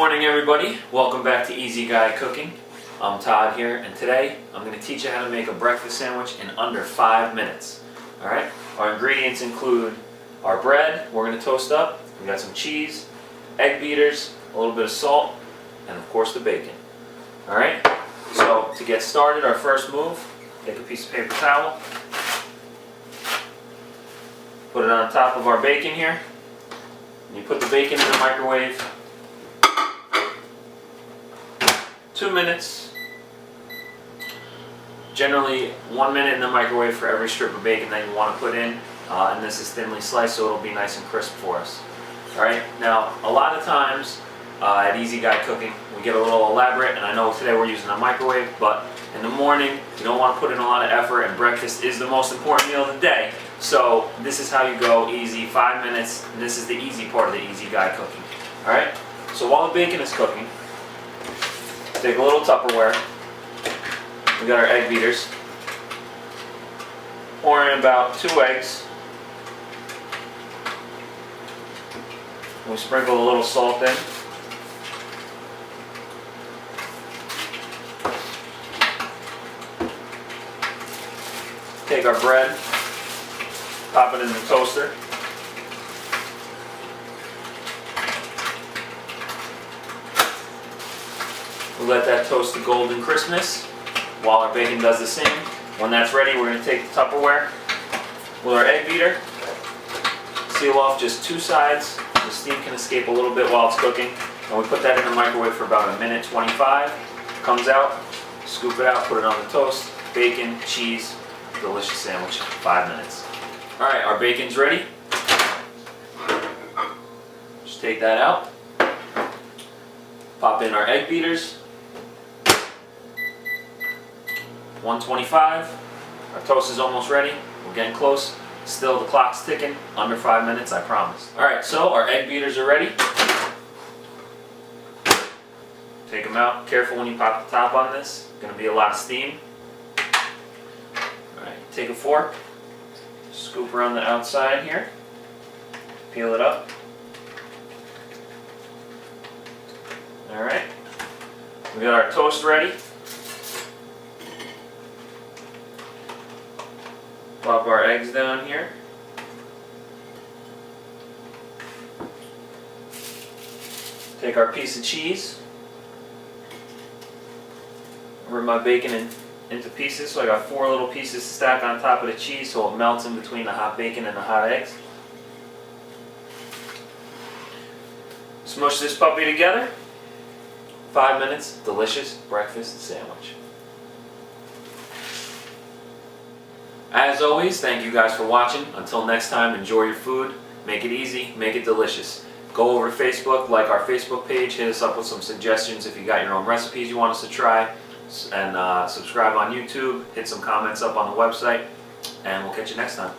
morning, everybody. Welcome back to Easy Guy Cooking. I'm Todd here, and today I'm going to teach you how to make a breakfast sandwich in under 5 minutes. Alright, our ingredients include our bread, we're going to toast up, we got some cheese, egg beaters, a little bit of salt, and of course the bacon. Alright, so to get started, our first move, take a piece of paper towel, put it on top of our bacon here, and you put the bacon in the microwave 2 minutes. Generally 1 minute in the microwave for every strip of bacon that you want to put in, and this is thinly sliced so it'll be nice and crisp for us. Alright, now a lot of times at Easy Guy Cooking we get a little elaborate, and I know today we're using a microwave, but in the morning you don't want to put in a lot of effort, and breakfast is the most important meal of the day. So this is how you go easy, 5 minutes, and this is the easy part of the Easy Guy Cooking. Alright, so while the bacon is cooking, take a little Tupperware. We got our egg beaters. Pour in about 2 eggs. We sprinkle a little salt in. Take our bread, pop it in the toaster. We let that toast to golden crispness while our bacon does the same. When that's ready, we're going to take the Tupperware with our egg beater, seal off just 2 sides. The steam can escape a little bit while it's cooking, and we put that in the microwave for about 1:25. Comes out, scoop it out, put it on the toast, bacon, cheese, delicious sandwich, 5 minutes. Alright, our bacon's ready. Just take that out, pop in our egg beaters. 1:25. Our toast is almost ready. We're getting close. Still, the clock's ticking. Under 5 minutes, I promise. Alright, so our egg beaters are ready. Take them out. Careful when you pop the top on this. Going to be a lot of steam. Alright, take a fork. Scoop around the outside here. Peel it up. Alright. We got our toast ready. Pop our eggs down here. Take our piece of cheese. Rip my bacon into pieces, so I got 4 little pieces to stack on top of the cheese so it melts in between the hot bacon and the hot eggs. Smush this puppy together. 5 minutes, delicious breakfast sandwich. As always, thank you guys for watching. Until next time, enjoy your food, make it easy, make it delicious. Go over to Facebook, like our Facebook page, hit us up with some suggestions if you got your own recipes you want us to try, and subscribe on YouTube, hit some comments up on the website, and we'll catch you next time.